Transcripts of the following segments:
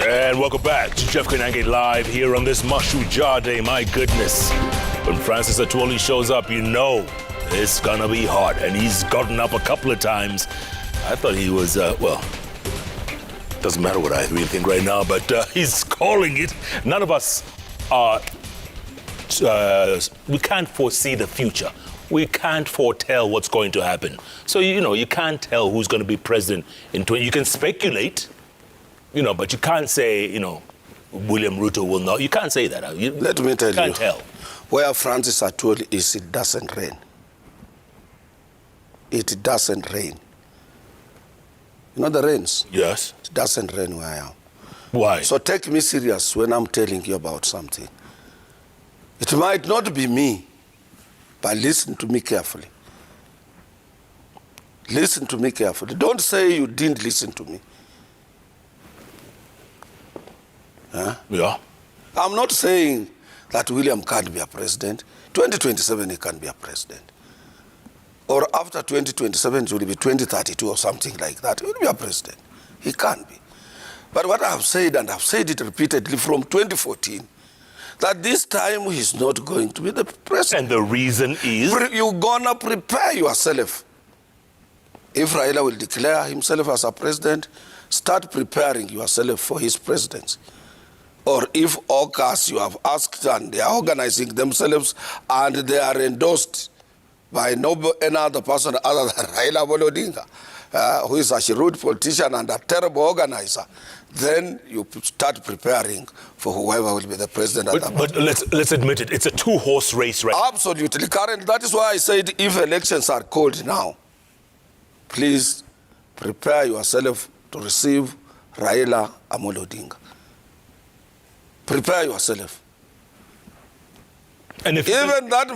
And welcome back to Jeff Koinange live here on this Mashujaa day. My goodness, when Francis Atwoli shows up, you know it's gonna be hard. And he's gotten up a couple of times. I thought he was, well, doesn't matter what I really think right now, but he's calling it. None of us are, we can't foresee the future. We can't foretell what's going to happen. So, you know, you can't tell who's going to be president in 20. You can speculate, you know, but you can't say, you know, William Ruto will not. You can't say that. Let me tell you. Can't tell. Where Francis Atwoli is, it doesn't rain. It doesn't rain. You know the rains? Yes. It doesn't rain where I am. Why? So take me serious when I'm telling you about something. It might not be me, but listen to me carefully. Listen to me carefully. Don't say you didn't listen to me. Huh? Yeah. I'm not saying that William can't be a president. 2027 he can be a president. Or after 2027 it will be 2032 or something like that. He will be a president. He can be. But what I have said, and I've said it repeatedly from 2014, that this time he's not going to be the president. And the reason is? You're gonna prepare yourself. If Raila will declare himself as a president, start preparing yourself for his presidency. Or if AUKUS you have asked and they are organizing themselves and they are endorsed by any other person other than Raila Odinga, who is a shrewd politician and a terrible organizer, then you start preparing for whoever will be the president. But let's admit it, it's a two-horse race, right? Absolutely, Karen. That is why I said if elections are called now, please prepare yourself to receive Raila Amolo Odinga. Prepare yourself. And if even that,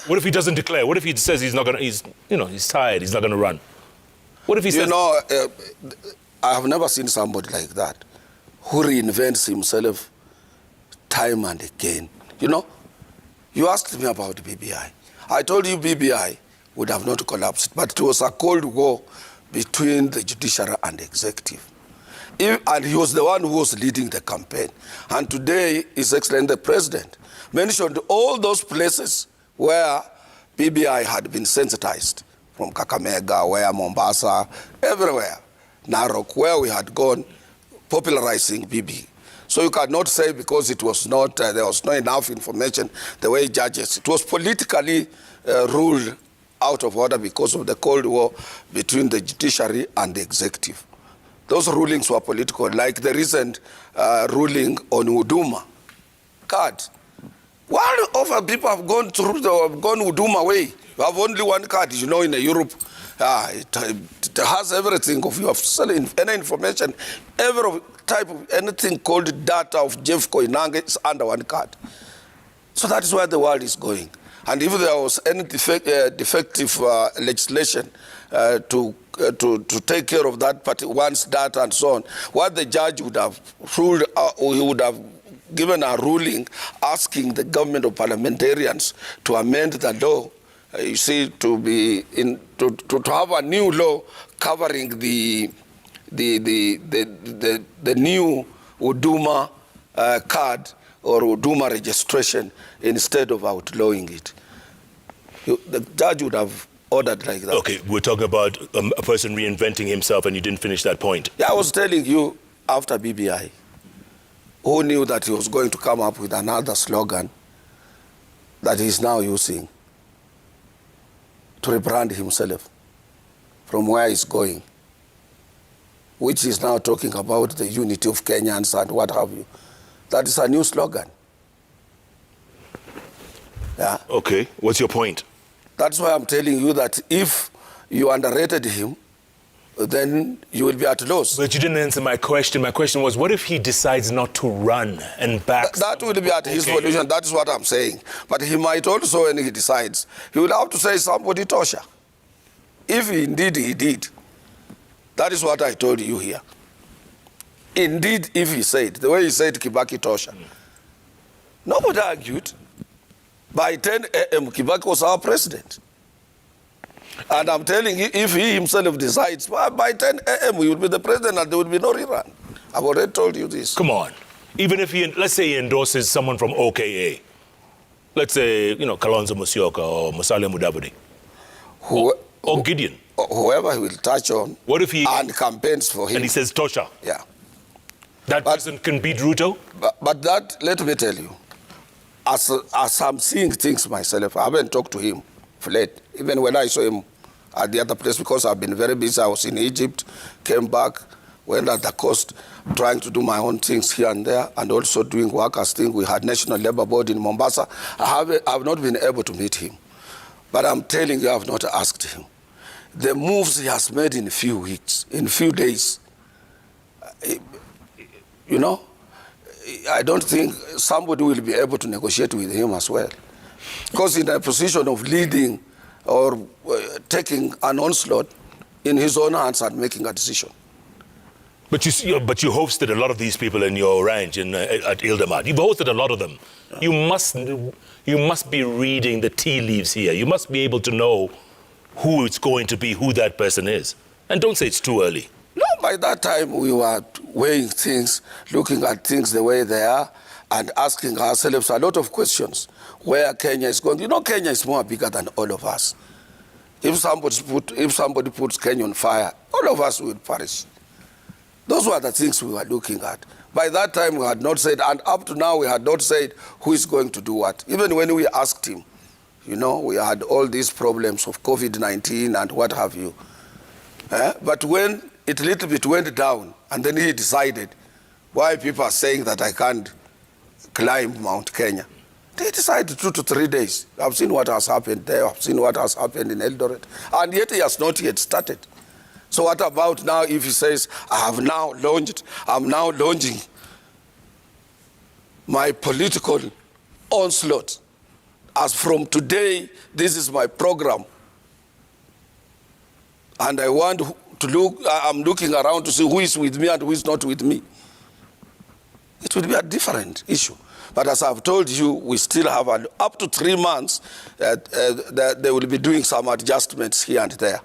what if he doesn't declare? What if he says he's not gonna? He's tired. He's not gonna run. What if he says? You know, I have never seen somebody like that who reinvents himself time and again. You know, you asked me about BBI. I told you BBI would have not collapsed, but it was a cold war between the judiciary and the executive. And he was the one who was leading the campaign. And today, His Excellency the President mentioned all those places where BBI had been sensitized, from Kakamega, where Mombasa, everywhere, Narok, where we had gone popularizing BB. So you cannot say because it was not, there was not enough information, the way judges, it was politically ruled out of order because of the Cold War between the judiciary and the executive. Those rulings were political, like the recent ruling on Huduma card. One of people have gone through gone Huduma way. You have only one card, you know, in Europe. It has everything of you have selling any information, every type of anything called data of Jeff Koinange is under one card. So that is where the world is going. And if there was any defective legislation to take care of that one's data and so on, what the judge would have ruled, or he would have given a ruling asking the government of parliamentarians to amend the law, you see, to have a new law covering the new Huduma card or Huduma registration instead of outlawing it. The judge would have ordered like that. Okay, we're talking about a person reinventing himself, and you didn't finish that point. Yeah, I was telling you, after BBI, who knew that he was going to come up with another slogan that he's now using to rebrand himself from where he's going, which is now talking about the unity of Kenyans and what have you. That is a new slogan. Yeah. Okay, what's your point? That's why I'm telling you that if you underrated him, then you will be at loss. But you didn't answer my question. My question was, what if he decides not to run and back? That will be at his volition. That is what I'm saying. But he might also, when he decides, he will have to say somebody Tosha. If indeed he did. That is what I told you here. Indeed, if he said, the way he said Kibaki Tosha, nobody argued. By 10 a.m., Kibaki was our president. And I'm telling you, if he himself decides, by 10 a.m. he will be the president and there will be no rerun. I've already told you this. Come on. Even if let's say he endorses someone from OKA, let's say, Kalonzo Musyoka or Musalia Mudavadi, or Gideon. Whoever he will touch on. What if he and campaigns for him? And he says Tosha. Yeah. That person can beat Ruto? But that, let me tell you, as I'm seeing things myself, I haven't talked to him late, even when I saw him at the other place, because I've been very busy. I was in Egypt, came back, went at the coast, trying to do my own things here and there, and also doing workers' thing. We had National Labour Board in Mombasa. I've not been able to meet him. But I'm telling you, I've not asked him. The moves he has made in a few weeks, in a few days, I don't think somebody will be able to negotiate with him as well. Because in a position of leading or taking an onslaught in his own hands and making a decision. But you hosted a lot of these people in your ranch at Ildamad. You've hosted a lot of them. You must be reading the tea leaves here. You must be able to know who it's going to be, who that person is. And don't say it's too early. No, by that time we were weighing things, looking at things the way they are, and asking ourselves a lot of questions. Where Kenya is going. Kenya is more bigger than all of us. If somebody puts Kenya on fire, all of us will perish. Those were the things we were looking at. By that time, we had not said, and up to now, we had not said who is going to do what. Even when we asked him, we had all these problems of COVID-19 and what have you. But when it a little bit went down, and then he decided, why people are saying that I can't climb Mount Kenya. They decided 2 to 3 days. I've seen what has happened there. I've seen what has happened in Eldoret. And yet he has not yet started. So what about now if he says, I'm now launching my political onslaught. As from today, this is my program. And I want to I'm looking around to see who is with me and who is not with me. It will be a different issue. But as I've told you, we still have up to 3 months. They will be doing some adjustments here and there,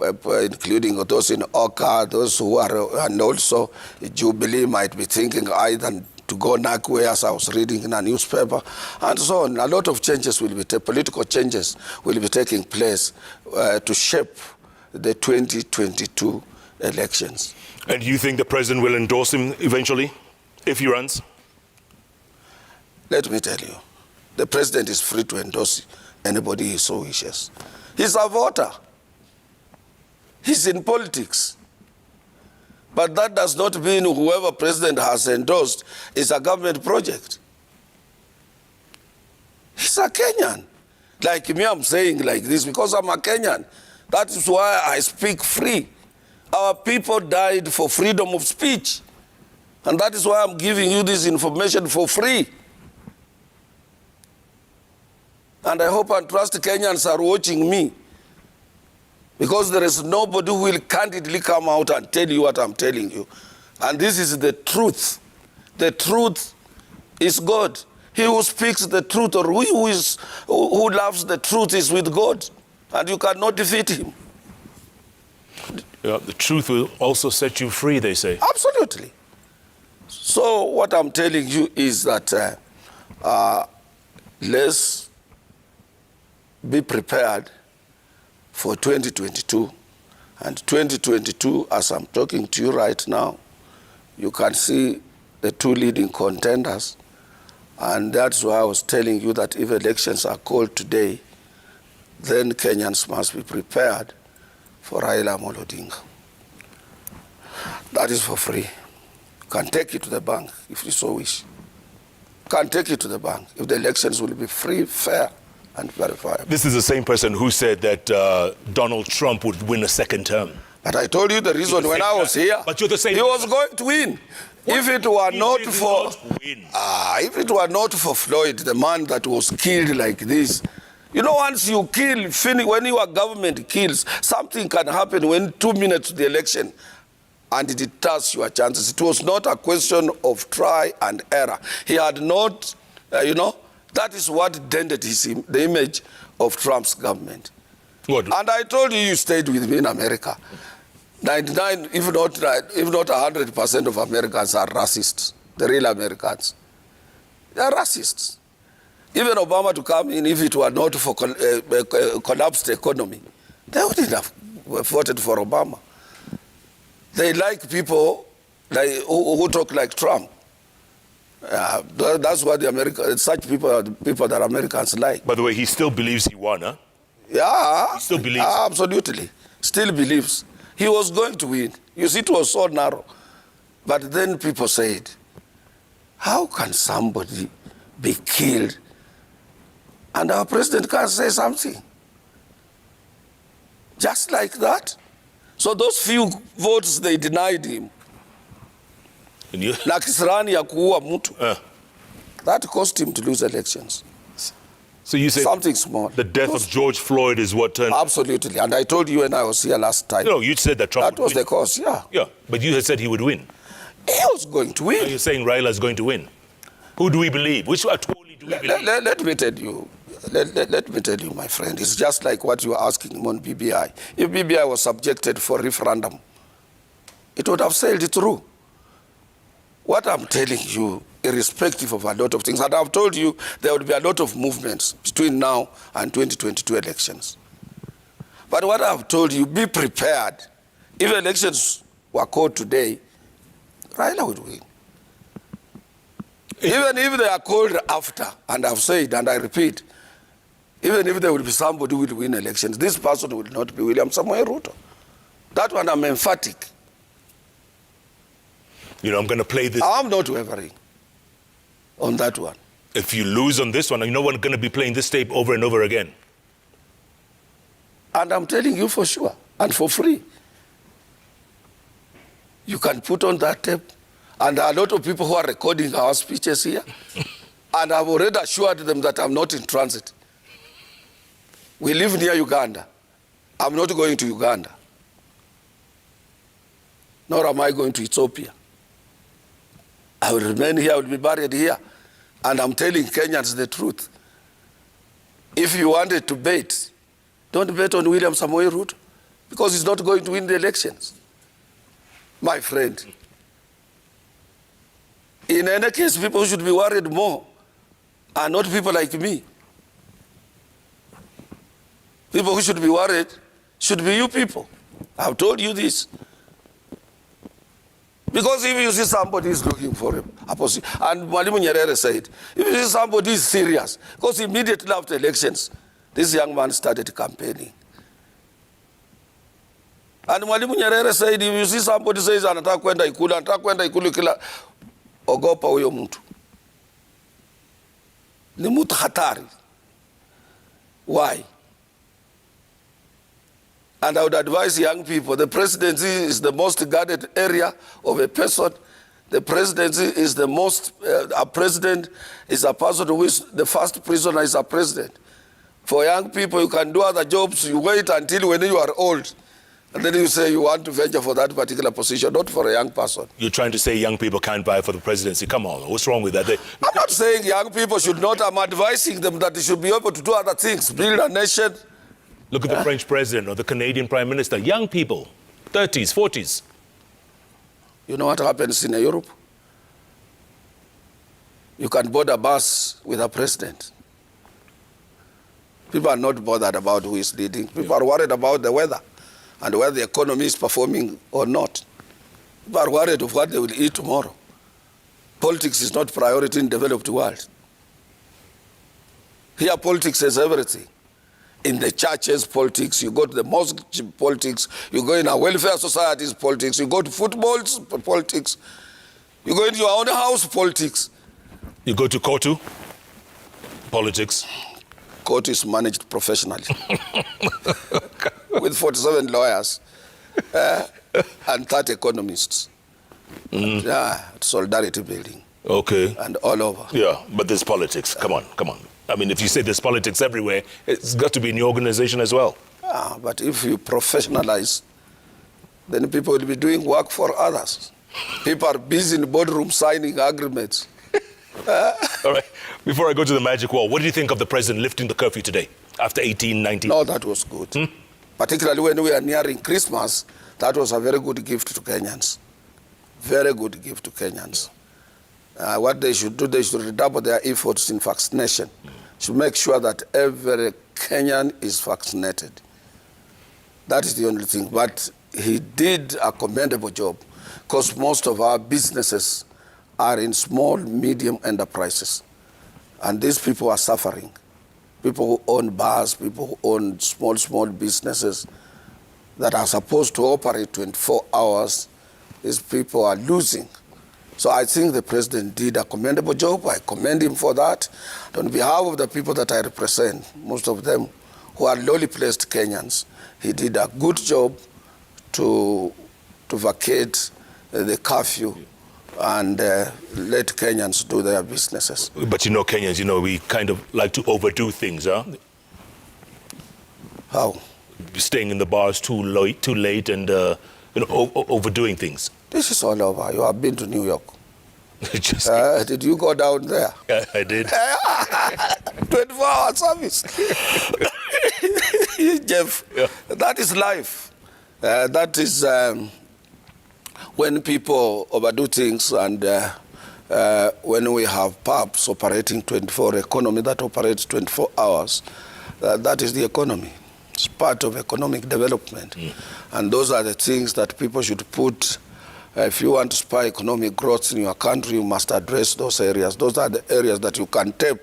including those in Oka, those who are, and also Jubilee might be thinking either to go Nakwe, as I was reading in a newspaper, and so on. A lot of changes will be, political changes will be taking place to shape the 2022 elections. And do you think the president will endorse him eventually, if he runs? Let me tell you, the president is free to endorse anybody he so wishes. He's a voter. He's in politics. But that does not mean whoever president has endorsed is a government project. He's a Kenyan. Like me, I'm saying like this because I'm a Kenyan. That is why I speak free. Our people died for freedom of speech. And that is why I'm giving you this information for free. And I hope and trust Kenyans are watching me. Because there is nobody who will candidly come out and tell you what I'm telling you. And this is the truth. The truth is God. He who speaks the truth or who loves the truth is with God. And you cannot defeat him. Yeah, the truth will also set you free, they say. Absolutely. So what I'm telling you is that let's be prepared for 2022. And 2022, as I'm talking to you right now, you can see the 2 leading contenders. And that's why I was telling you that if elections are called today, then Kenyans must be prepared for Raila Amolo Odinga. That is for free. You can take it to the bank if you so wish. You can take it to the bank if the elections will be free, fair, and verifiable. This is the same person who said that Donald Trump would win a second term. But I told you the reason when I was here. But you're the same. He was going to win. What? If it were not for if it were not for Floyd, the man that was killed like this. Once you kill, when your government kills, something can happen when 2 minutes to the election, and it deters your chances. It was not a question of try and error. He had not, that is what dented the image of Trump's government. What? And I told you, you stayed with me in America. 99, if not 100% of Americans are racists. The real Americans. They are racists. Even Obama to come in, if it were not for collapsed economy, they wouldn't have voted for Obama. They like people who talk like Trump. That's what such people are the people that Americans like. By the way, he still believes he won, huh? Yeah. He still believes. Absolutely. Still believes. He was going to win. You see, it was so narrow. But then people said, how can somebody be killed and our president can't say something? Just like that. So those few votes they denied him. Na kisirani ya kuua mtu. That cost him to lose elections. So you say something small. The death of George Floyd is what turned... Absolutely. And I told you when I was here last time. No, you said that Trump That was the cause, yeah. Yeah, but you had said he would win. He was going to win. Now you're saying Raila is going to win. Who do we believe? Which Atwoli do we believe? Let me tell you. Let me tell you, my friend. It's just like what you are asking him on BBI. If BBI was subjected for referendum, it would have sailed through. What I'm telling you, irrespective of a lot of things, and I've told you there will be a lot of movements between now and 2022 elections. But what I've told you, be prepared. If elections were called today, Raila would win. Even if they are called after, and I've said, and I repeat, even if there will be somebody who will win elections, this person will not be William Samoei Ruto. That one I'm emphatic. You know, I'm going to play this. I'm not wavering on that one. If you lose on this one, you know we're going to be playing this tape over and over again. And I'm telling you for sure, and for free. You can put on that tape, and there are a lot of people who are recording our speeches here, and I've already assured them that I'm not in transit. We live near Uganda. I'm not going to Uganda. Nor am I going to Ethiopia. I will remain here, I will be buried here. And I'm telling Kenyans the truth. If you wanted to bet, don't bet on William Samoei Ruto, because he's not going to win the elections. My friend, in any case, people who should be worried more are not people like me. People who should be worried should be you people. I've told you this. Because if you see somebody is looking for a position, and Mwalimu Nyerere said, if you see somebody is serious, because immediately after elections, this young man started campaigning. And Mwalimu Nyerere said, if you see somebody says, anataka kwenda ikulu kila, ogopa huyo mtu. Ni mtu hatari. Why? And I would advise young people, the presidency is the most guarded area of a person. The presidency is the most, a president is a person who is, the first prisoner is a president. For young people, you can do other jobs, you wait until when you are old, and then you say you want to venture for that particular position, not for a young person. You're trying to say young people can't vie for the presidency. Come on, what's wrong with that? I'm not saying young people should not, I'm advising them that they should be able to do other things, build a nation. Look at the French president or the Canadian prime minister, young people, 30s, 40s. You know what happens in Europe? You can board a bus with a president. People are not bothered about who is leading. People are worried about the weather and whether the economy is performing or not. People are worried of what they will eat tomorrow. Politics is not priority in the developed world. Here, politics is everything. In the churches, politics, you go to the mosque, politics, you go in a welfare society's politics, you go to football's politics, you go into your own house, politics. You go to Kotu, politics. Court is managed professionally with 47 lawyers and 30 economists. Yeah, solidarity building. Okay. And all over. Yeah, but there's politics. Come on, come on. I mean, if you say there's politics everywhere, it's got to be in your organization as well. Yeah, but if you professionalize, then people will be doing work for others. People are busy in the boardroom signing agreements. All right. Before I go to the magic wall, what do you think of the president lifting the curfew today after 18, 19? No, that was good. Particularly when we are nearing Christmas That was a very good gift to Kenyans. Very good gift to Kenyans. What they should do, they should redouble their efforts in vaccination. Should make sure that every Kenyan is vaccinated. That is the only thing. But he did a commendable job, because most of our businesses are in small, medium enterprises. And these people are suffering. People who own bars, people who own small businesses that are supposed to operate 24 hours, these people are losing. So I think the president did a commendable job. I commend him for that. And on behalf of the people that I represent, most of them who are lowly placed Kenyans, he did a good job to vacate the curfew and let Kenyans do their businesses. But you know, Kenyans, you know, we kind of like to overdo things, huh? How? Staying in the bars too late and, you know, overdoing things. This is all over. You have been to New York. Just did you go down there? Yeah, I did. 24-hour service. Jeff, yeah. That is life. That is when people overdo things, and when we have pubs operating 24, economy that operates 24 hours, that is the economy. It's part of economic development. And those are the things that people should put. If you want to spur economic growth in your country, you must address those areas. Those are the areas that you can tap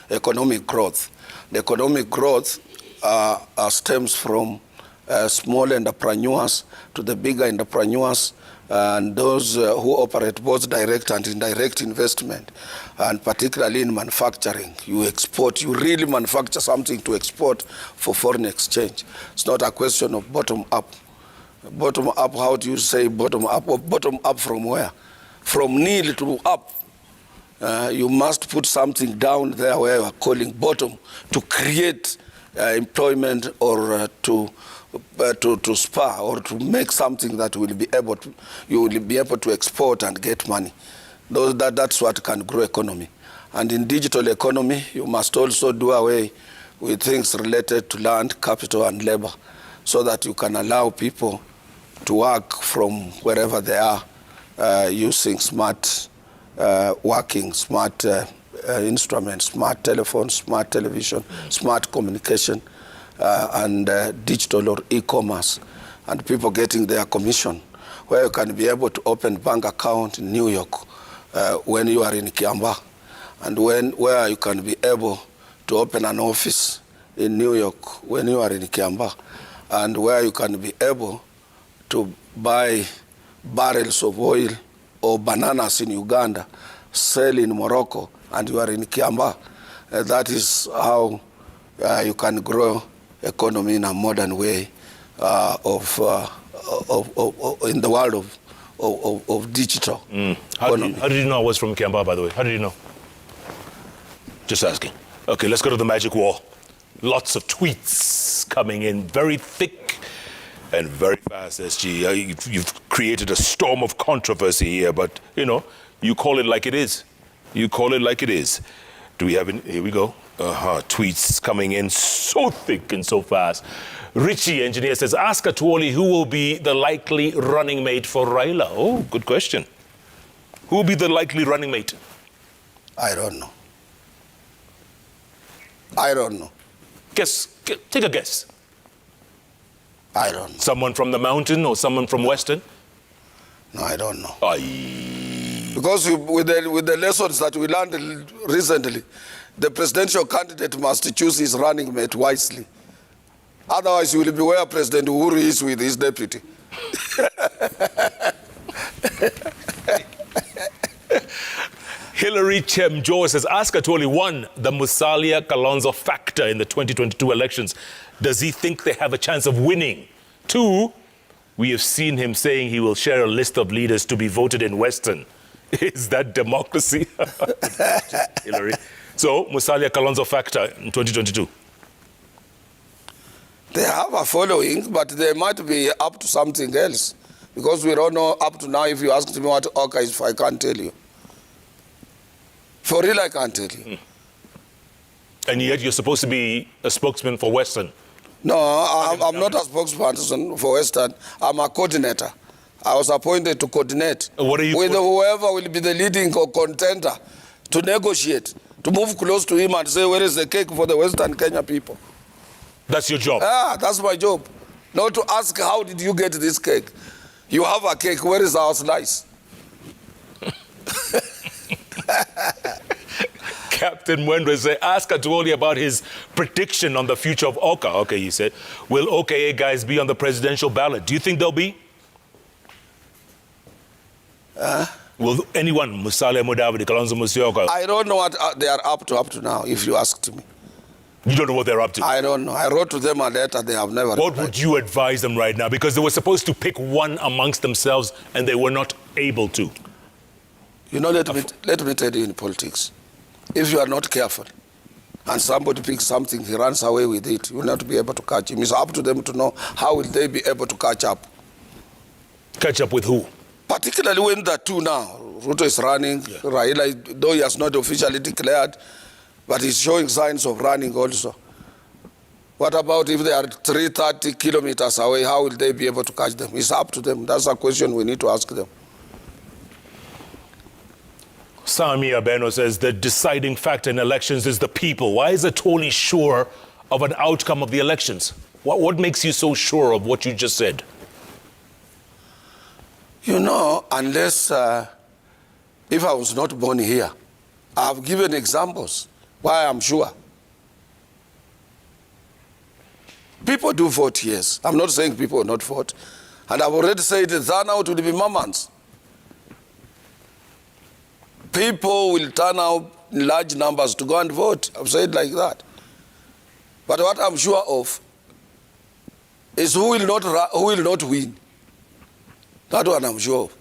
economic growth. The economic growth stems from small entrepreneurs to the bigger entrepreneurs, and those who operate both direct and indirect investment, and particularly in manufacturing. You export, you really manufacture something to export for foreign exchange. It's not a question of bottom up. Bottom up, how do you say bottom up? Or bottom up from where? From nil to up. You must put something down there where you are calling bottom to create employment, or to spur, or to make something that will be able to, you will be able to export and get money. That's what can grow economy. And in digital economy, you must also do away with things related to land, capital, and labor, so that you can allow people to work from wherever they are, using smart working, smart instruments, smart telephones, smart television, smart communication, and digital or e-commerce, and people getting their commission, where you can be able to open bank account in New York when you are in Kiambaa, and where you can be able to open an office in New York when you are in Kiambaa, and where you can be able to buy barrels of oil or bananas in Uganda, sell in Morocco, and you are in Kiambaa. That is how you can grow economy in a modern way in the world of digital. How did you know I was from Kiambaa, by the way? How did you know? Just asking. Okay, let's go to the magic wall. Lots of tweets coming in, very thick and very fast, SG. You've created a storm of controversy here, but, you know, you call it like it is. You call it like it is. Do we have any? Here we go. Tweets coming in so thick and so fast. Richie, engineer, says, ask Atwoli who will be the likely running mate for Raila. Oh, good question. Who will be the likely running mate? I don't know. I don't know. Guess. Take a guess. I don't know. Someone from the mountain or someone from Western? No, I don't know. Aye. Because with the lessons that we learned recently, the presidential candidate must choose his running mate wisely. Otherwise, you will be where President Uhuru is with his deputy. Hillary Chemjo says, ask Atwoli, one, the Musalia-Kalonzo factor in the 2022 elections. Does he think they have a chance of winning? Two, we have seen him saying he will share a list of leaders to be voted in Western. Is that democracy? Hillary. So, Musalia-Kalonzo factor in 2022. They have a following, but they might be up to something else. Because we don't know up to now. If you ask me what Oka is, I can't tell you. For real, I can't tell you. And yet you're supposed to be a spokesman for Western. No, I'm not a spokesperson for Western. I'm a coordinator. I was appointed to coordinate What are you with whoever will be the leading contender to negotiate, to move close to him and say, where is the cake for the Western Kenya people? That's your job? Yeah, that's my job. Not to ask, how did you get this cake? You have a cake, where is our slice? Captain Mwendwe say, ask Atwoli about his prediction on the future of Oka. Okay, he said, will OKA guys be on the presidential ballot? Do you think they'll be? Will anyone, Musalia Mudavadi, Kalonzo Musyoka? I don't know what they are up to now, if you asked me. You don't know what they're up to? I don't know. I wrote to them a letter, they have never What replied. would you advise them right now? Because they were supposed to pick one amongst themselves and they were not able to. You know, let me tell you in politics, if you are not careful and somebody picks something, he runs away with it, you will not be able to catch him. It's up to them to know how will they be able to catch up. Catch up with who? Particularly when the two now, Ruto is running, Raila, though he has not officially declared, but he's showing signs of running also. What about if they are 330 kilometers away, how will they be able to catch them? It's up to them. That's a question we need to ask them. Sami Abeno says the deciding factor in elections is the people. Why is Atwoli sure of an outcome of the elections? What makes you so sure of what you just said? You know, unless, if I was not born here, I've given examples why I'm sure. People do vote, yes. I'm not saying people will not vote. And I've already said the turnout will be mammoths. People will turn out in large numbers to go and vote. I've said like that. But what I'm sure of is who will not win. That one I'm sure of.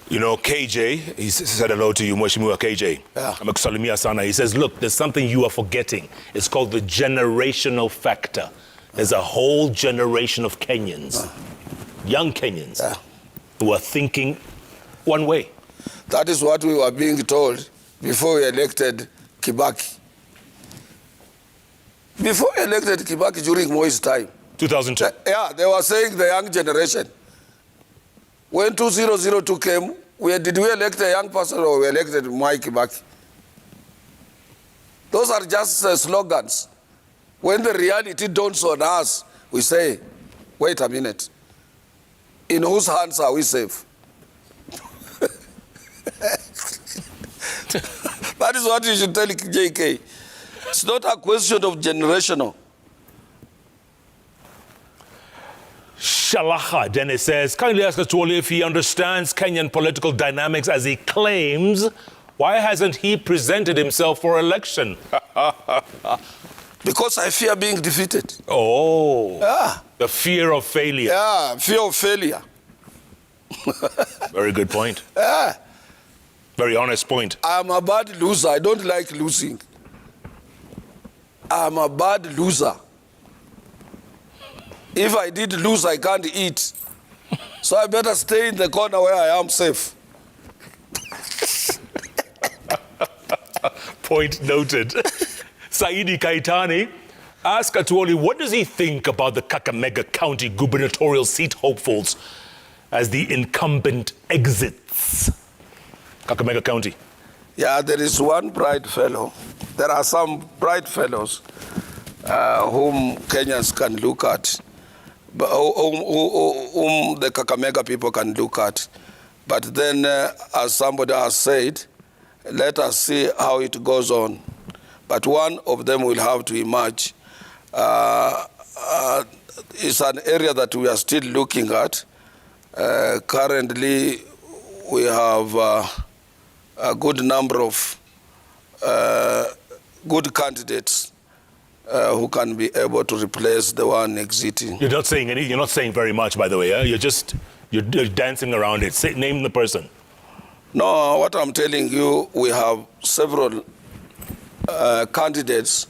You know, KJ, he said hello to you, Mheshimiwa KJ. Yeah. Amekusalimia sana. He says, look, there's something you are forgetting. It's called the generational factor. There's a whole generation of Kenyans, young Kenyans, who are thinking one way. That is what we were being told before we elected Kibaki. Before we elected Kibaki during Moi's time. 2002. Yeah, they were saying the young generation. When 2002 came, did we elect a young person or we elected Mwai Kibaki? Those are just slogans. When the reality dawns on us, we say, wait a minute. In whose hands are we safe? That is what you should tell JK. It's not a question of generational. Shalaha Dennis says, kindly ask Atwoli if he understands Kenyan political dynamics as he claims. Why hasn't he presented himself for election? Because I fear being defeated. Oh, Yeah. the fear of failure. Yeah, fear of failure. Very good point. Yeah. Very honest point. I'm a bad loser. I don't like losing. I'm a bad loser. If I did lose, I can't eat. So I better stay in the corner where I am safe. Point noted. Saidi Kaitani, ask Atwoli, what does he think about the Kakamega County gubernatorial seat hopefuls as the incumbent exits? Kakamega County. Yeah, there is one bright fellow. There are some bright fellows whom Kenyans can look at, but whom the Kakamega people can look at. But then, as somebody has said, let us see how it goes on. But one of them will have to emerge. It's an area that we are still looking at. Currently, we have a good number of good candidates who can be able to replace the one exiting. You're not saying anything. You're not saying very much, by the way. You're dancing around it. Name the person. No, what I'm telling you, we have several candidates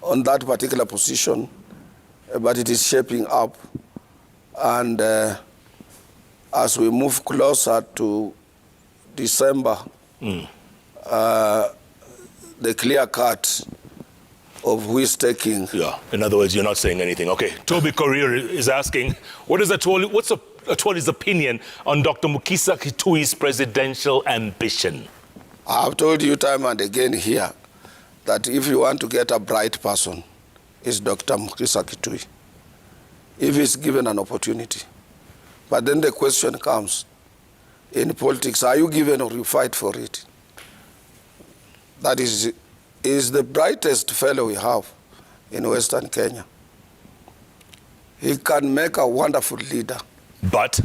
on that particular position, but it is shaping up. And as we move closer to December, the clear cut of who is taking. Yeah, in other words, you're not saying anything. Okay, Toby Korir is asking, what's Atwoli's opinion on Dr. Mukisa Kitui's presidential ambition? I've told you time and again here that if you want to get a bright person, it's Dr. Mukisa Kitui, if he's given an opportunity. But then the question comes, in politics, are you given or you fight for it? That is the brightest fellow we have in Western Kenya. He can make a wonderful leader. But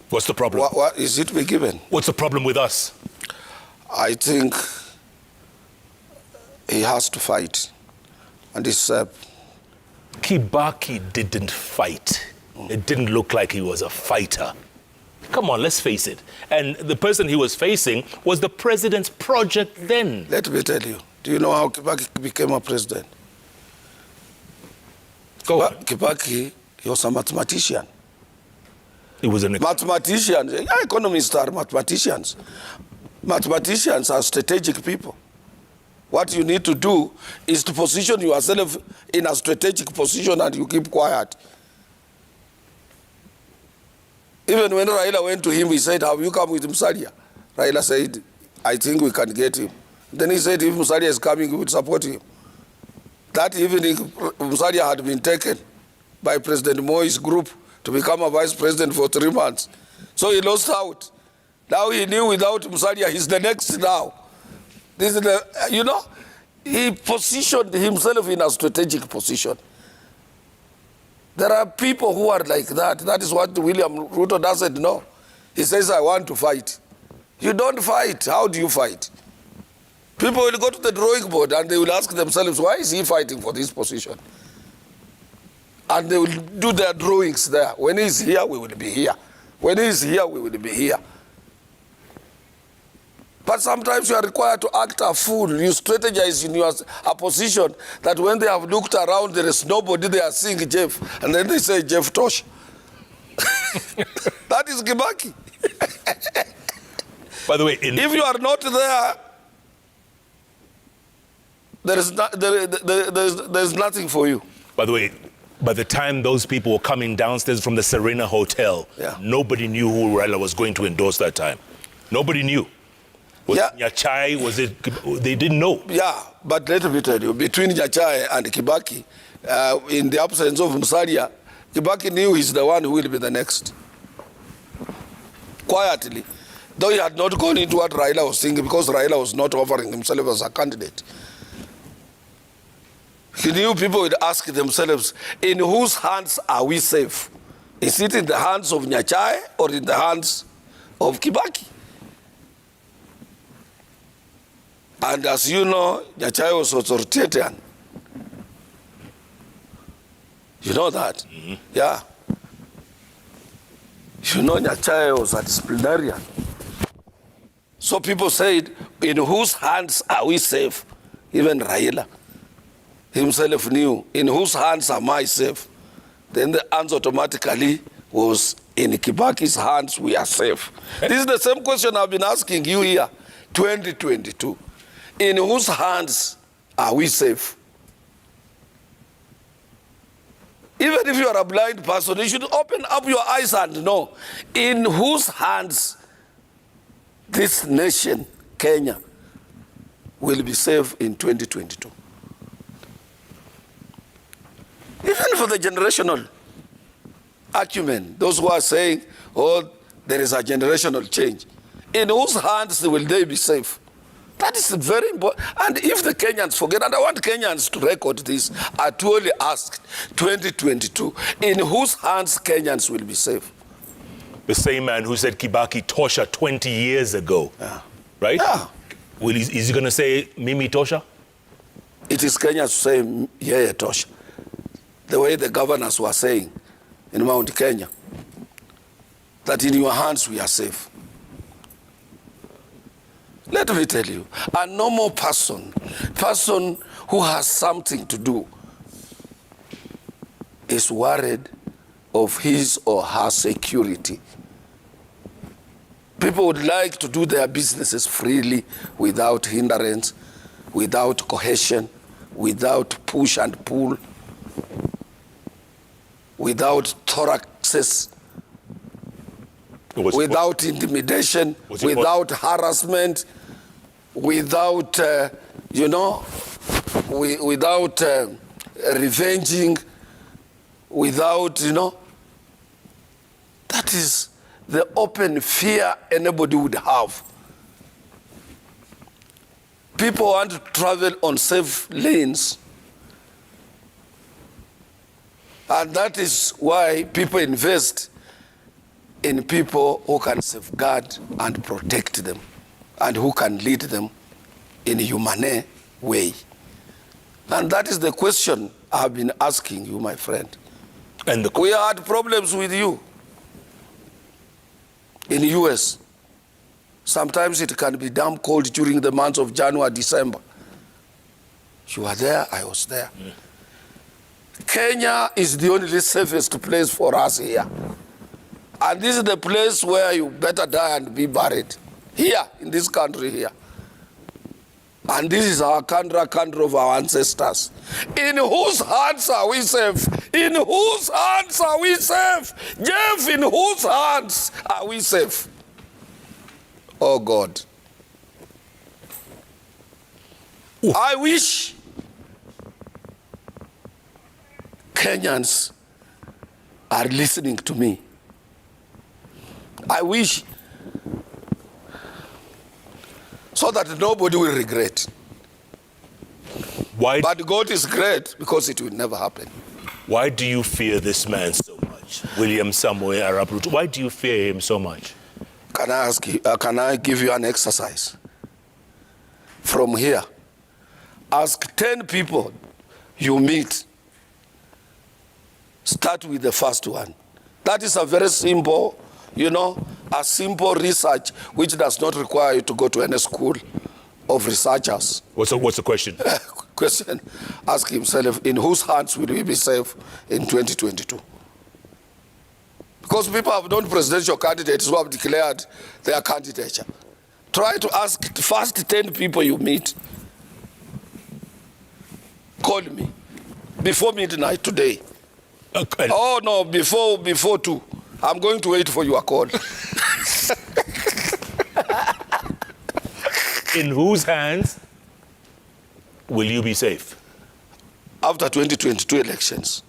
what's the problem? What is it we given? What's the problem with us? I think he has to fight. And it's Kibaki didn't fight. It didn't look like he was a fighter. Come on, let's face it. And the person he was facing was the president's project then. Let me tell you, do you know how Kibaki became a president? Go on. Kibaki, he was a mathematician. He was an mathematicians. Yeah, economists are mathematicians. Mathematicians are strategic people. What you need to do is to position yourself in a strategic position and you keep quiet. Even when Raila went to him, he said, have you come with Musalia? Raila said, I think we can get him. Then he said, if Musalia is coming, we will support him. That evening, Musalia had been taken by President Moi's group to become a vice president for 3 months. So he lost out. Now he knew without Musalia, he's the next now. This is the, he positioned himself in a strategic position. There are people who are like that. That is what William Ruto doesn't know. He says, I want to fight. You don't fight. How do you fight? People will go to the drawing board and they will ask themselves, why is he fighting for this position? And they will do their drawings there. When he's here, we will be here. When he's here, we will be here. But sometimes you are required to act a fool. You strategize in a position that when they have looked around, there is nobody, they are seeing Jeff. And then they say, Jeff Tosha. That is Kibaki. By the way, if you are not there, there's nothing for you. By the way, by the time those people were coming downstairs from the Serena Hotel, nobody knew who Raila was going to endorse that time. Nobody knew. Was it Nyachai? Was it? They didn't know. Yeah, but let me tell you, between Nyachai and Kibaki, in the absence of Musalia, Kibaki knew he's the one who will be the next. Quietly. Though he had not gone into what Raila was thinking, because Raila was not offering himself as a candidate. He knew people would ask themselves, in whose hands are we safe? Is it in the hands of Nyachai or in the hands of Kibaki? And as you know, Nyachai was authoritarian. You know that? Mm-hmm. Yeah. You know Nyachai was a disciplinarian. So people said, in whose hands are we safe? Even Raila himself knew, in whose hands am I safe? Then the answer automatically was, in Kibaki's hands we are safe. This is the same question I've been asking you here, 2022. In whose hands are we safe? Even if you are a blind person, you should open up your eyes and know in whose hands this nation, Kenya, will be safe in 2022. Even for the generational acumen, those who are saying, oh, there is a generational change. In whose hands will they be safe? That is very important. And if the Kenyans forget, and I want Kenyans to record this, Atwoli asked, 2022, in whose hands Kenyans will be safe? The same man who said Kibaki Tosha 20 years ago, right? Yeah. Is he going to say Mimi Tosha? It is Kenyans to say yeah, Tosha. The way the governors were saying in Mount Kenya, that in your hands we are safe. Let me tell you, a normal person who has something to do, is worried of his or her security. People would like to do their businesses freely, without hindrance, without cohesion, without push and pull, without thoraxes, without intimidation, without harassment, without, without revenging, without, that is the open fear anybody would have. People want to travel on safe lanes. And that is why people invest in people who can safeguard and protect them and who can lead them in a humane way. And that is the question I have been asking you, my friend. And we had problems with you in the US. Sometimes it can be damn cold during the months of January, December. You were there, I was there. Yeah. Kenya is the only safest place for us here. And this is the place where you better die and be buried. Here, in this country here. And this is our country of our ancestors. In whose hands are we safe? In whose hands are we safe? Jeff, in whose hands are we safe? Oh God. Ooh. I wish Kenyans are listening to me. I wish, so that nobody will regret. Why? But God is great because it will never happen. Why do you fear this man so much, William Samoei Arap Ruto? Why do you fear him so much? Can I ask you? Can I give you an exercise? From here, ask 10 people you meet. Start with the first one. That is a very simple, a simple research which does not require you to go to any school of researchers. What's the question? Question. Ask himself, in whose hands will we be safe in 2022? Because people have known presidential candidates who have declared their candidature. Try to ask the first 10 people you meet. Call me before midnight today. Okay. Oh no, before 2. I'm going to wait for your call. In whose hands will you be safe? After 2022 elections.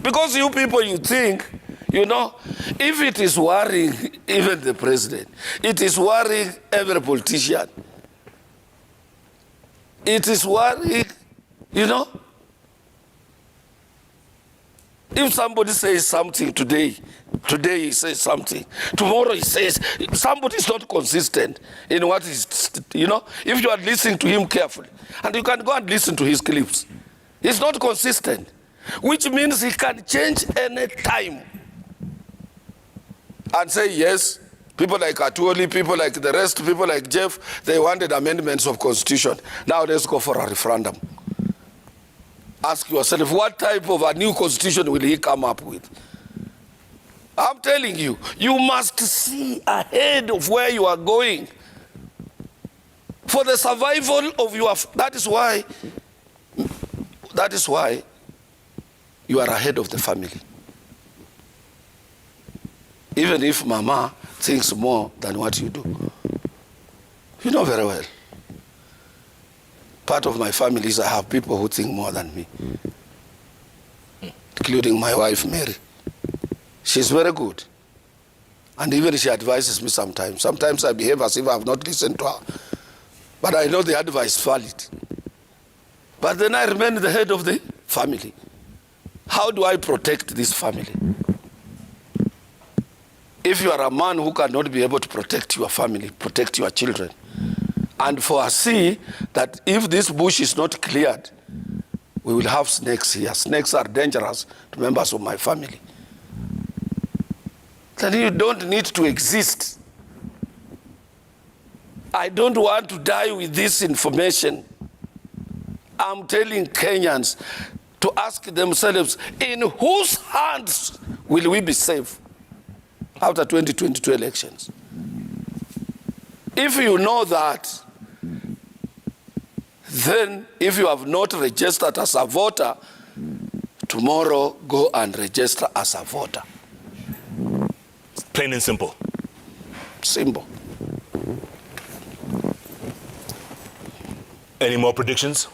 Because you people, you think, if it is worrying even the president, it is worrying every politician. It is worrying, If somebody says something today he says something. Tomorrow he says, somebody is not consistent in what is, if you are listening to him carefully, and you can go and listen to his clips, he's not consistent, which means he can change any time and say, yes, people like Atwoli, people like the rest, people like Jeff, they wanted amendments of constitution. Now let's go for a referendum. Ask yourself, what type of a new constitution will he come up with? I'm telling you, you must see ahead of where you are going. For the survival of your, that is why you are ahead of the family. Even if mama thinks more than what you do. You know very well. Part of my family is I have people who think more than me, including my wife, Mary. She's very good. And even she advises me sometimes. Sometimes I behave as if I have not listened to her. But I know the advice is valid. But then I remain the head of the family. How do I protect this family? If you are a man who cannot be able to protect your family, protect your children, and foresee that if this bush is not cleared, we will have snakes here. Snakes are dangerous to members of my family. Then you don't need to exist. I don't want to die with this information. I'm telling Kenyans to ask themselves, in whose hands will we be safe after 2022 elections? If you know that, then if you have not registered as a voter, tomorrow go and register as a voter. Plain and simple. Simple. Any more predictions?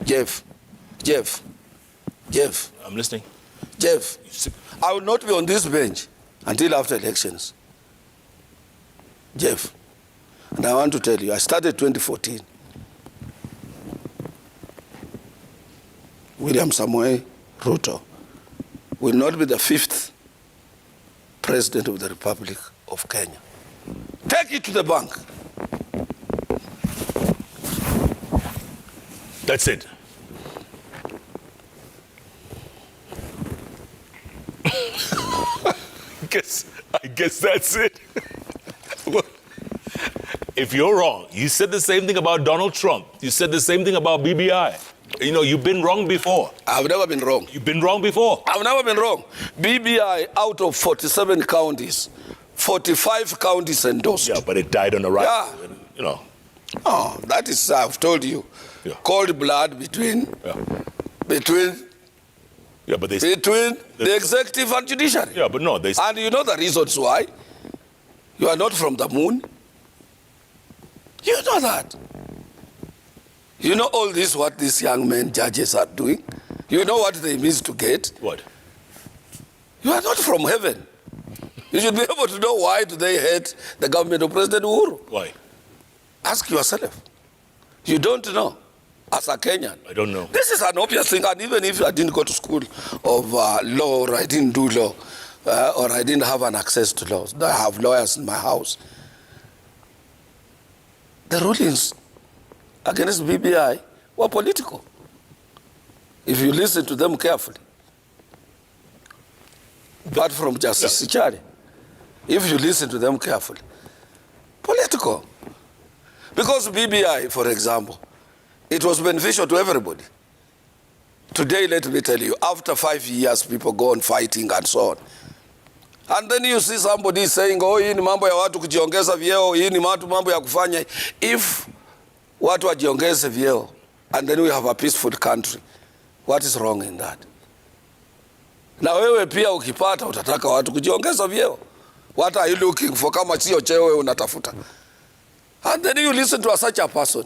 Jeff. I'm listening. Jeff, I will not be on this bench until after elections. Jeff, and I want to tell you, I started 2014. William Samoei Ruto will not be the 5th president of the Republic of Kenya. Take it to the bank. That's it. I guess that's it. If you're wrong, you said the same thing about Donald Trump. You said the same thing about BBI. You know, you've been wrong before. I've never been wrong. You've been wrong before. I've never been wrong. BBI, out of 47 counties, 45 counties endorsed. Yeah, but it died on the right. Yeah. You know. Oh, that is, I've told you, Yeah. cold blood between Yeah, but the executive and judiciary. Yeah, but no, they. And you know the reasons why? You are not from the moon. You know that. You know all this, what these young men judges are doing? You know what they mean to get? What? You are not from heaven. You should be able to know why do they hate the government of President Uhuru. Why? Ask yourself. You don't know. As a Kenyan. I don't know. This is an obvious thing, and even if I didn't go to school of law, or I didn't do law, or I didn't have an access to laws, I have lawyers in my house. The rulings against BBI were political. If you listen to them carefully. Apart from Justice Sichari, if you listen to them carefully, political. Because BBI, for example, it was beneficial to everybody. Today, let me tell you, after 5 years, people go on fighting and so on. And then you see somebody saying, oh, hii ni mambo ya watu kujiongeza vyeo, hii ni mambo ya kufanya. If watu wajiongeze vyeo, and then we have a peaceful country, what is wrong in that? Na wewe pia ukipata utataka watu kujiongeza vyeo. What are you looking for kama sio cheo wewe unatafuta? And then you listen to such a person.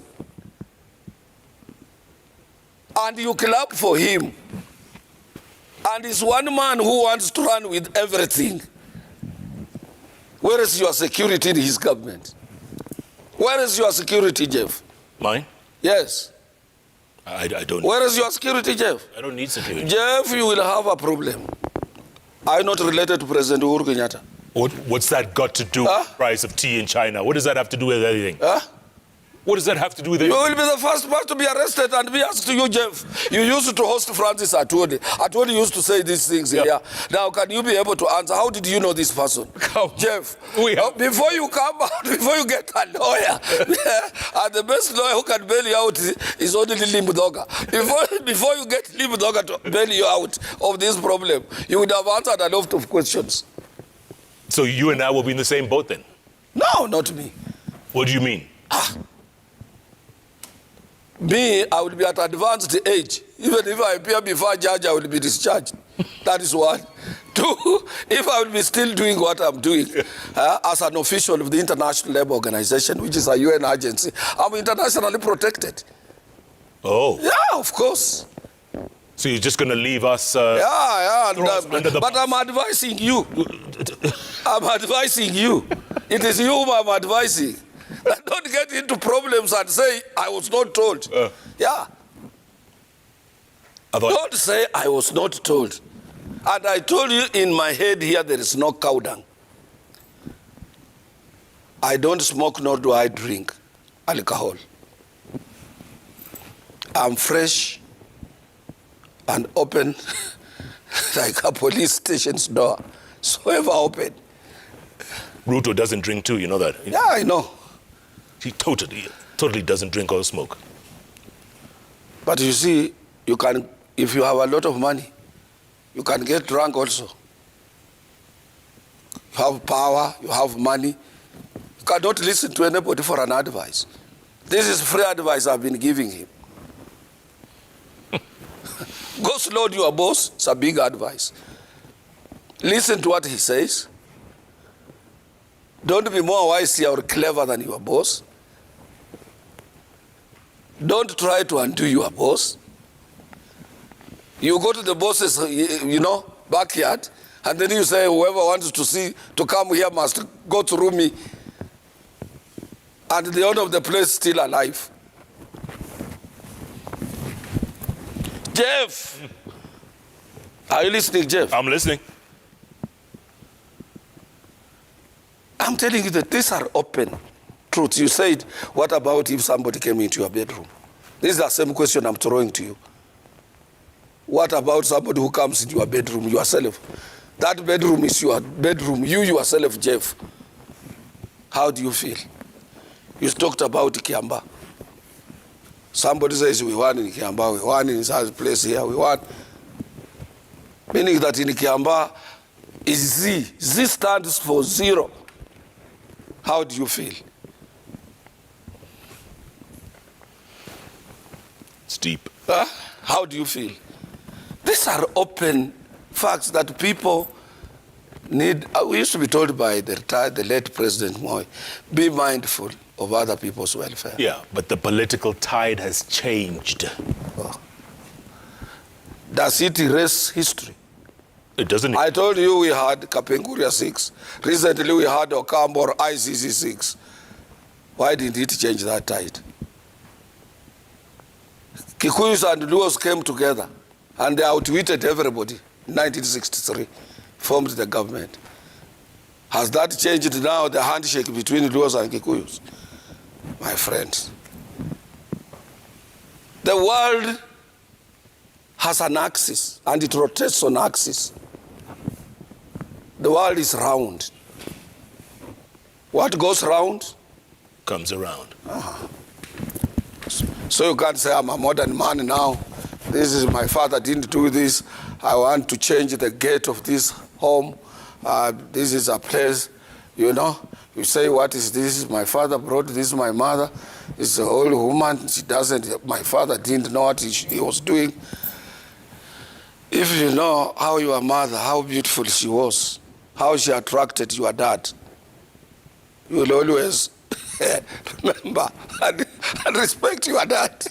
And you clap for him. And he's one man who wants to run with everything. Where is your security in his government? Where is your security, Jeff? Mine? Yes. I don't. Where is your security, Jeff? I don't need security. Jeff, you will have a problem. Are you not related to President Uhuru Kenyatta? What's that got to do with the price of tea in China? What does that have to do with anything? What does that have to do with it? You will be the first person to be arrested and be asked to you, Jeff. You used to host Francis Atwoli. Atwoli used to say these things here. Now, can you be able to answer? How did you know this person? Jeff, before you come out, before you get a lawyer, and the best lawyer who can bail you out is only Limbudoga. Before you get Limbudoga to bail you out of this problem, you would have answered a lot of questions. So you and I will be in the same boat then? No, not me. What do you mean? Me, I will be at advanced age. Even if I appear before a judge, I will be discharged. That is one. Two, if I will be still doing what I'm doing as an official of the International Labour Organization, which is a UN agency, I'm internationally protected. Oh. Yeah, of course. So you're just going to leave us but bus. I'm advising you. I'm advising you. It is you whom I'm advising. Don't get into problems and say, I was not told. Don't say, I was not told. And I told you in my head here, there is no cow dung. I don't smoke, nor do I drink alcohol. I'm fresh and open like a police station's door. So ever open. Ruto doesn't drink too, you know that? Yeah, I know. He totally doesn't drink or smoke. But you see, you can, if you have a lot of money, you can get drunk also. You have power, you have money. You cannot listen to anybody for an advice. This is free advice I've been giving him. Go slow to your boss. It's a big advice. Listen to what he says. Don't be more wise or clever than your boss. Don't try to undo your boss. You go to the boss's, backyard, and then you say, whoever wants to come here must go through me. And the owner of the place is still alive. Jeff! Are you listening, Jeff? I'm listening. I'm telling you that these are open truths. You said, what about if somebody came into your bedroom? This is the same question I'm throwing to you. What about somebody who comes into your bedroom yourself? That bedroom is your bedroom, you yourself, Jeff. How do you feel? You talked about Kiamba. Somebody says we won in Kiamba, we won in his place here, we won. Meaning that in Kiamba is Z. Z stands for zero. How do you feel? It's deep. How do you feel? These are open facts that people need. We used to be told by the late President Moi, be mindful of other people's welfare. Yeah, but the political tide has changed. Does it erase history? It doesn't. I told you we had Kapenguria Six. Recently we had Okambo ICC Six. Why did it change that tide? Kikuyus and Luos came together and they outwitted everybody in 1963, formed the government. Has that changed now, the handshake between Luos and Kikuyus? My friends, the world has an axis and it rotates on axis. The world is round. What goes round comes around. So you can't say I'm a modern man now. This is my father didn't do this. I want to change the gate of this home. This is a place, You say, what is this? This is my father brought this, my mother. It's an old woman. She doesn't, my father didn't know what he was doing. If you know how your mother, how beautiful she was, how she attracted your dad, you will always remember and respect your dad.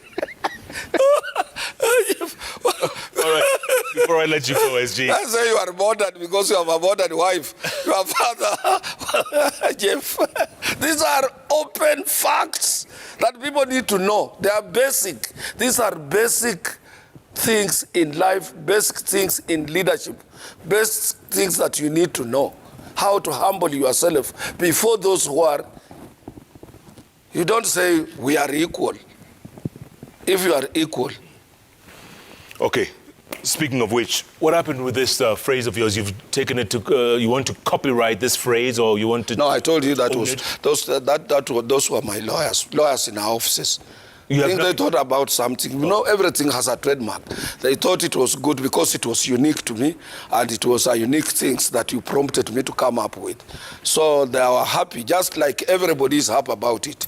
All right, before I let you go, SG. I say you are modern because you have a modern wife. Your father, Jeff. These are open facts that people need to know. They are basic. These are basic things in life, basic things in leadership, basic things that you need to know. How to humble yourself before those who are. You don't say we are equal. If you are equal. Okay. Speaking of which, what happened with this phrase of yours? You've taken it to, you want to copyright this phrase, or you want to... No, I told you that was those were my lawyers in our offices. They thought about something. Everything has a trademark. They thought it was good because it was unique to me, and it was a unique things that you prompted me to come up with. So they were happy, just like everybody is happy about it.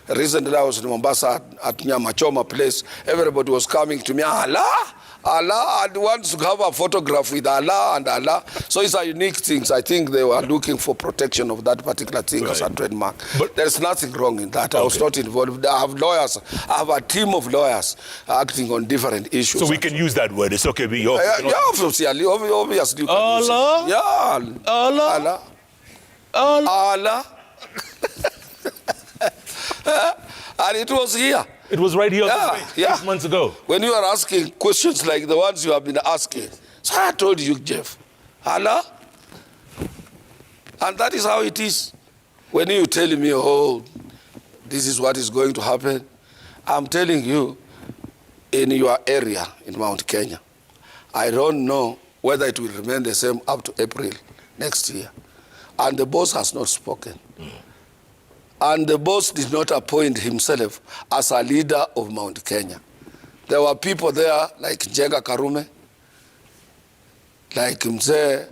Recently I was in Mombasa at Nyamachoma place. Everybody was coming to me, Allah, and wants to have a photograph with Allah and Allah. So it's a unique thing. I think they were looking for protection of that particular thing as a trademark. But there's nothing wrong in that. Okay. I was not involved. I have lawyers. I have a team of lawyers acting on different issues. So we can use that word. It's okay. Obviously. You can Allah? Use it. Yeah. Allah? Allah. And it was here. It was right here 6 months ago. When you are asking questions like the ones you have been asking, so I told you, Jeff, Allah. And that is how it is. When you tell me, oh, this is what is going to happen, I'm telling you, in your area, in Mount Kenya, I don't know whether it will remain the same up to April next year. And the boss has not spoken. And the boss did not appoint himself as a leader of Mount Kenya. There were people there like Njega Karume, like Mzee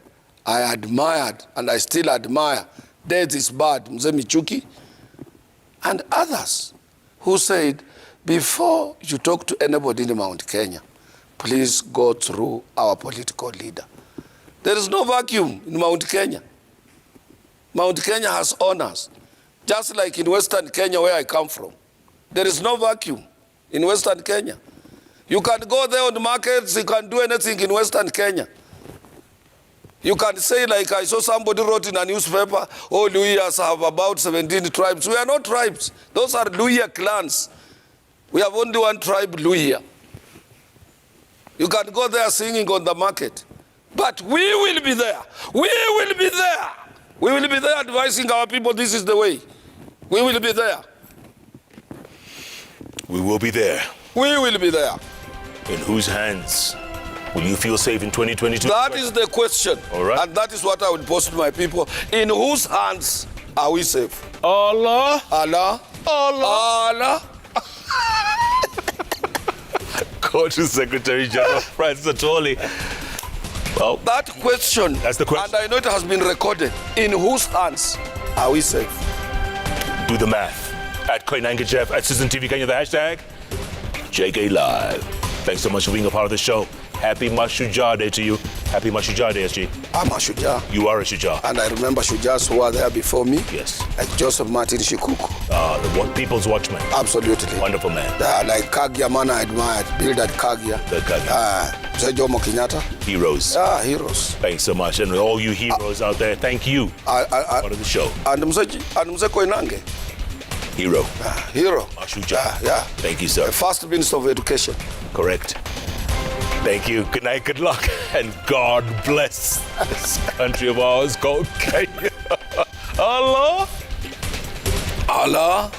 I admired and I still admire. Death is bad, Mzee Michuki, and others who said, before you talk to anybody in Mount Kenya, please go through our political leader. There is no vacuum in Mount Kenya. Mount Kenya has honors, just like in Western Kenya where I come from. There is no vacuum in Western Kenya. You can go there on the markets, you can do anything in Western Kenya. You can say, like I saw somebody wrote in a newspaper, oh, Luhyas have about 17 tribes. We are not tribes. Those are Luhya clans. We have only one tribe, Luhya. You can go there singing on the market. But we will be there. We will be there. We will be there advising our people this is the way. We will be there. We will be there. We will be there. In whose hands will you feel safe in 2022? That is the question. All right. And that is what I will post to my people. In whose hands are we safe? Allah. Allah. Allah. Allah. Culture Secretary General Francis Atwoli. Well, that question. That's the question. And I know it has been recorded. In whose hands are we safe? Do the math. At Koinange Jeff, at Citizen TV Kenya, the hashtag JKLive. Thanks so much for being a part of the show. Happy Mashujaa Day to you. Happy Mashujaa Day, SG. I'm a Shujaa. You are a Shujaa. And I remember Shujaas who were there before me. Yes. Like Joseph Martin Shikuku. The People's Watchman. Absolutely. Wonderful man. Like Kagia, man I admired. Bildad Kagia. The Kagia. Kenyatta. Heroes. Heroes. Thanks so much. And all you heroes out there, thank you. Part of the show. And Mzee Koinange. Hero. Hero. Mashujaa. Yeah. Thank you, sir. The first Minister of Education. Correct. Thank you. Good night, good luck, and God bless this country of ours called Kenya. Allah. Allah.